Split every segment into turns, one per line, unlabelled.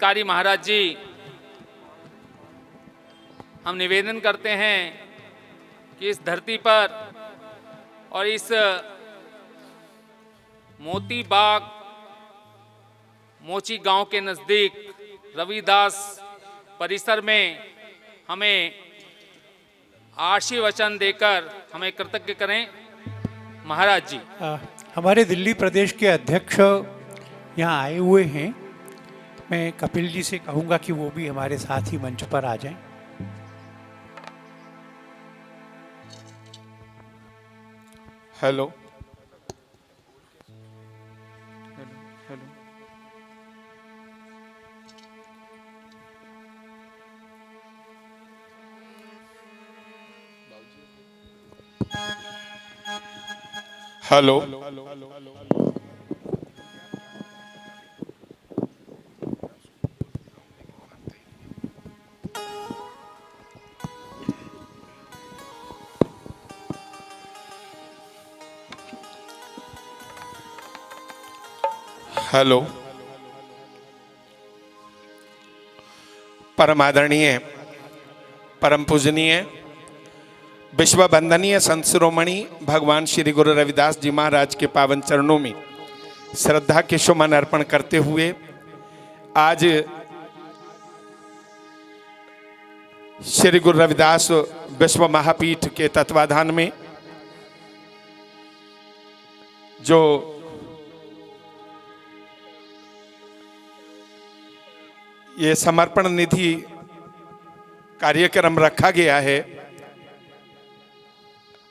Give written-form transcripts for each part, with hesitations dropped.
संस्कारी महाराज जी, हम निवेदन करते हैं कि इस धरती पर और इस मोती बाग मोची गांव के नज़दीक रविदास परिसर में हमें आशीर्वचन देकर हमें कृतज्ञ करें। महाराज जी,
हमारे दिल्ली प्रदेश के अध्यक्ष यहाँ आए हुए हैं। मैं कपिल जी से कहूँगा कि वो भी हमारे साथ ही मंच पर आ जाएं।
हेलो हेलो हेलो परम आदरणीय, परम पूजनीय, विश्व वंदनीय संत शिरोमणि भगवान श्री गुरु रविदास जी महाराज के पावन चरणों में श्रद्धा के सुमन अर्पण करते हुए आज श्री गुरु रविदास विश्व महापीठ के तत्वाधान में जो ये समर्पण निधि कार्यक्रम रखा गया है,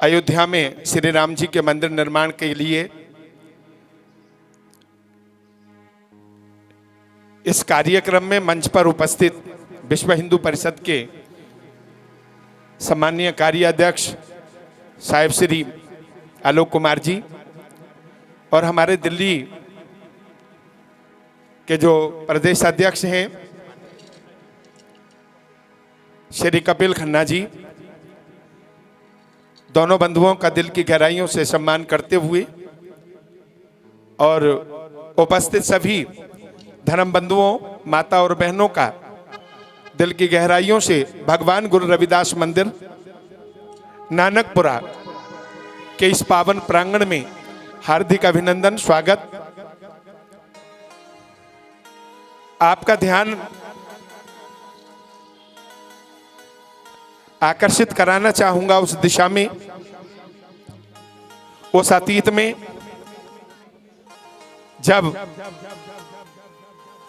अयोध्या में श्री राम जी के मंदिर निर्माण के लिए, इस कार्यक्रम में मंच पर उपस्थित विश्व हिंदू परिषद के सम्माननीय कार्याध्यक्ष साहिब श्री आलोक कुमार जी और हमारे दिल्ली के जो प्रदेश अध्यक्ष हैं श्री कपिल खन्ना जी, दोनों बंधुओं का दिल की गहराइयों से सम्मान करते हुए और उपस्थित सभी धर्म बंधुओं, माता और बहनों का दिल की गहराइयों से भगवान गुरु रविदास मंदिर नानकपुरा के इस पावन प्रांगण में हार्दिक अभिनंदन, स्वागत। आपका ध्यान आकर्षित कराना चाहूंगा उस दिशा में, उस अतीत में जब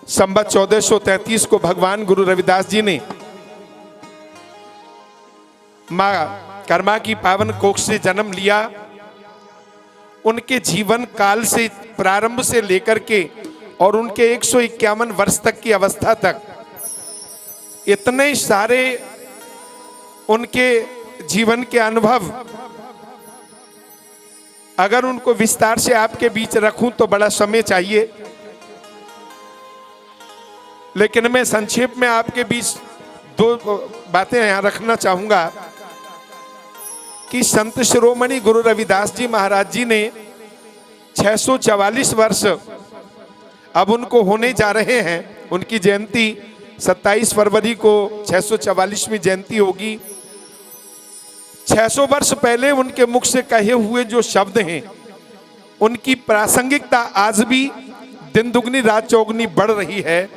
संवत 1433 को भगवान गुरु रविदास जी ने मां कर्मा की पावन कोख से जन्म लिया। उनके जीवन काल से प्रारंभ से लेकर के और उनके 151 वर्ष तक की अवस्था तक इतने सारे उनके जीवन के अनुभव, अगर उनको विस्तार से आपके बीच रखूं तो बड़ा समय चाहिए, लेकिन मैं संक्षेप में आपके बीच दो बातें यहां रखना चाहूंगा कि संत शिरोमणि गुरु रविदास जी महाराज जी ने 644 वर्ष अब उनको होने जा रहे हैं। उनकी जयंती 27 फरवरी को 644वीं जयंती होगी। 600 वर्ष पहले उनके मुख से कहे हुए जो शब्द हैं, उनकी प्रासंगिकता आज भी दिन दुगनी रात चौगुनी बढ़ रही है।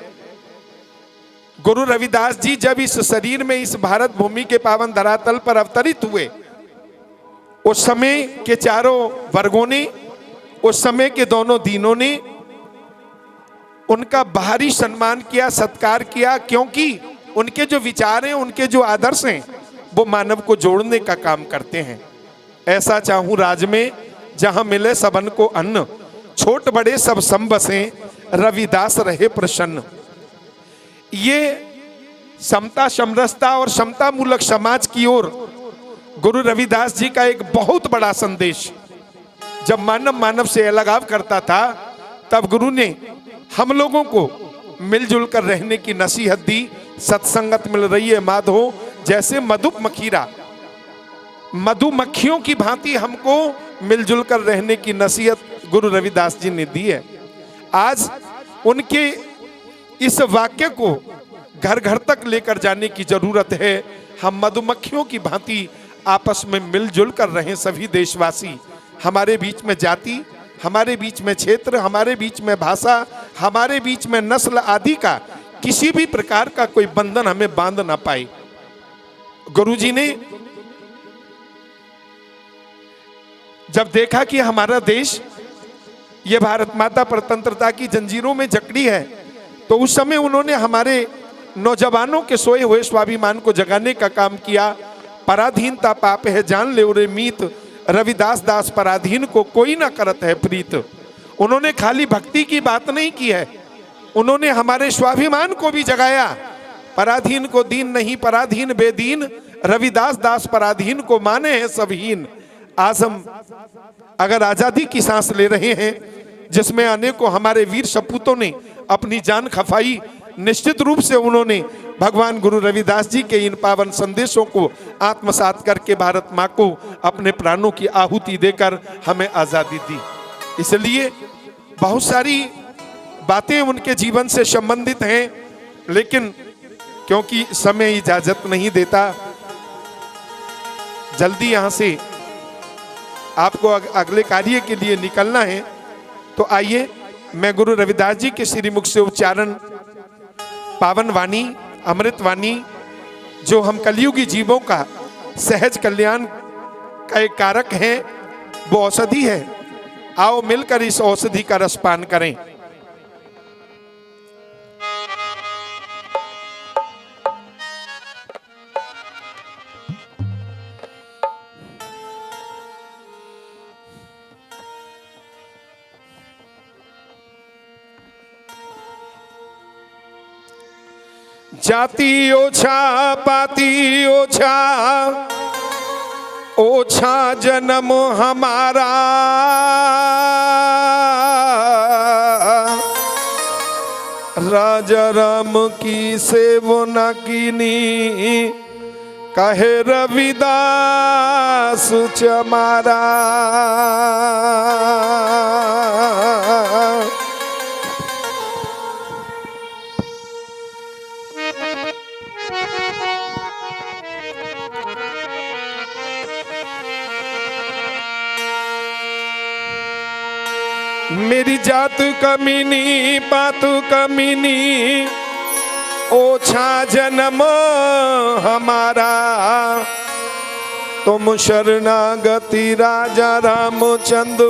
गुरु रविदास जी जब इस शरीर में इस भारत भूमि के पावन धरातल पर अवतरित हुए, उस समय के चारों वर्गों ने, उस समय के दोनों दीनों ने उनका बाहरी सम्मान किया, सत्कार किया, क्योंकि उनके जो विचार हैं, उनके जो आदर्श हैं, वो मानव को जोड़ने का काम करते हैं। ऐसा चाहूं राज में जहां मिले सबन को अन्न, छोट बड़े सब सम बसें, रविदास रहे प्रसन्न। ये समता, समरसता और समता मूलक समाज की ओर गुरु रविदास जी का एक बहुत बड़ा संदेश। जब मानव मानव से अलगाव करता था, तब गुरु ने हम लोगों को मिलजुल कर रहने की नसीहत दी। सत्संगत मिल रही है माधो, जैसे मधुप मखीरा, मधुमक्खियों की भांति हमको मिलजुल कर रहने की नसीहत गुरु रविदास जी ने दी है। आज उनके इस वाक्य को घर घर तक लेकर जाने की जरूरत है। हम मधुमक्खियों की भांति आपस में मिलजुल कर रहें सभी देशवासी। हमारे बीच में जाति, हमारे बीच में क्षेत्र, हमारे बीच में भाषा, हमारे बीच में नस्ल आदि का किसी भी प्रकार का कोई बंधन हमें बांध ना पाए। गुरुजी ने जब देखा कि हमारा देश, ये भारत माता परतंत्रता की जंजीरों में जकड़ी है, तो उस समय उन्होंने हमारे नौजवानों के सोए हुए स्वाभिमान को जगाने का काम किया। पराधीनता पाप है जान ले रे मीत, रविदास दास पराधीन को कोई ना करत है प्रीत। उन्होंने खाली भक्ति की बात नहीं की है, उन्होंने हमारे स्वाभिमान को भी जगाया। पराधीन को दीन नहीं पराधीन बेदीन, रविदास दास पराधीन को माने हैं सबहीन। आज हम अगर आजादी की सांस ले रहे हैं, जिसमें अनेकों हमारे वीर सपूतों ने अपनी जान खपाई, निश्चित रूप से उन्होंने भगवान गुरु रविदास जी के इन पावन संदेशों को आत्मसात करके भारत माँ को अपने प्राणों की आहुति देकर हमें आजादी दी। इसलिए बहुत सारी बातें उनके जीवन से संबंधित हैं, लेकिन क्योंकि समय इजाजत नहीं देता, जल्दी यहाँ से आपको अगले कार्य के लिए निकलना है। तो आइए मैं गुरु रविदास जी के श्रीमुख से उच्चारण पावन वाणी, अमृत वाणी, जो हम कलयुगी जीवों का सहज कल्याण का एक कारक है, वो औषधि है। आओ मिलकर इस औषधि का रसपान करें। जाति ओछा पाती ओछा, ओछा जन्म हमारा, राजा राम की सेवना कीनी, कहे रविदास चमारा। मेरी जात कमीनी पातु कमीनी, ओछा जन्म हमारा, तुम शरणागति राजा रामचंद्र,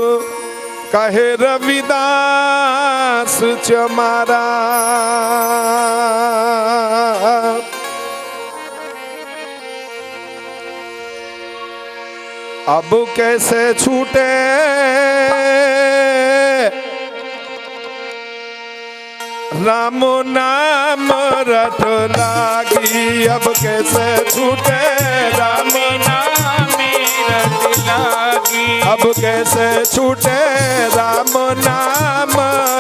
कहे रविदास चमारा। अब कैसे छूटे राम नाम रट लागी, अब कैसे छूटे राम नाम रट लागी, अब कैसे छूटे राम नाम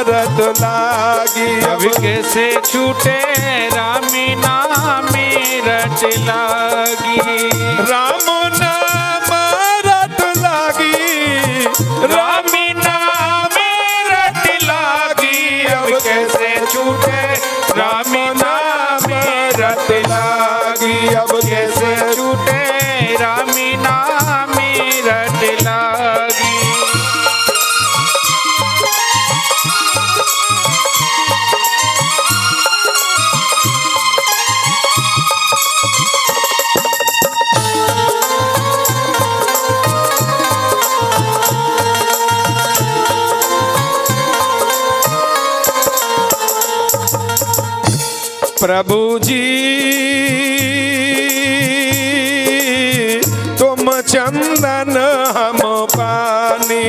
रट लागी,
अब कैसे छूटे राम नाम रट लागी,
राम नाम रट लागी,
राम नाम रट लागी, अब कैसे छूटे राम नाम रट लागी,
अब कैसे
छूटे राम नाम रट लागी।
प्रभु जी तुम चंदन हम पानी,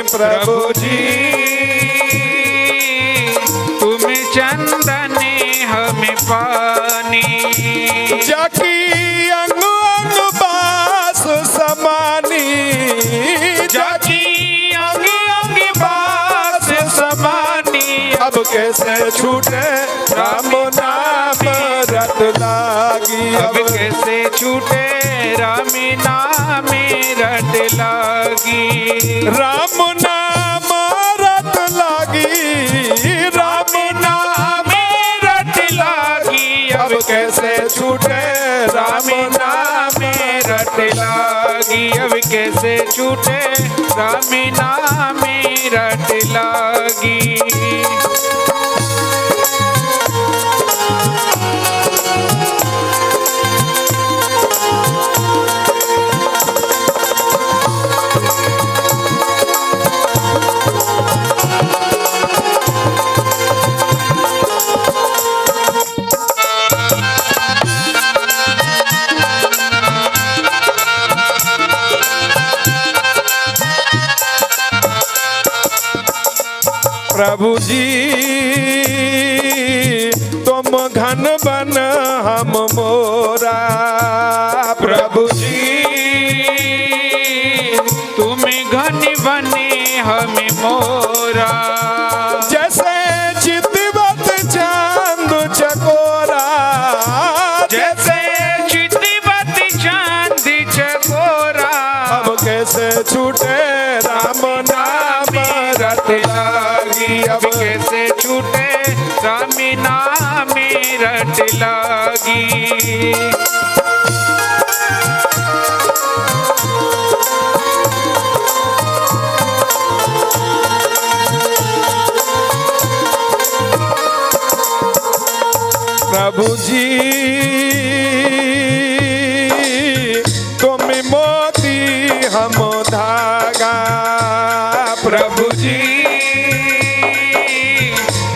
प्रभु जी
तुम चंदन हम पानी,
जाकी अंग अंग बास समानी,
जाकी अंग अंग बास समानी,
अब कैसे छूटे राम नाम रट लागी,
अब कैसे छूटे राम नाम रट लागी,
राम नाम रट लागी,
राम नाम
प्रभु जी तुम घन बन हम मोरा, प्रभु जी
तुम घन बने हम मोरा।
जैसे चितवत चांद चकोरा,
जैसे चितवत चांद चकोरा,
अब कैसे छूटे राम नाम रट लागी,
अब कैसे छूटे राम नाम रट लागी।
प्रभु जी तुम मोती हम धागा,
प्रभु जी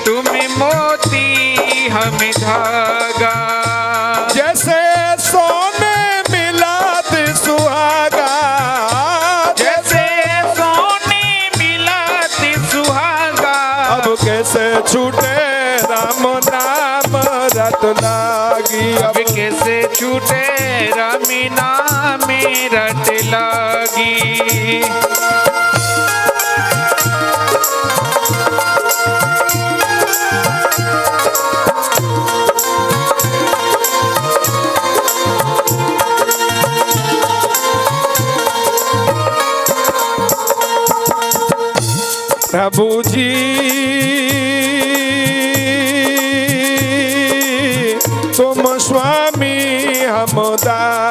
तुम मोती हम धागा।
जैसे सोने मिलात सुहागा,
जैसे सोने मिलात सुहागा,
अब कैसे छूटे राम नाम रट लागी,
अब कैसे छूटे राम नाम रट लागी।
प्रभु जी तुम स्वामी हम दास,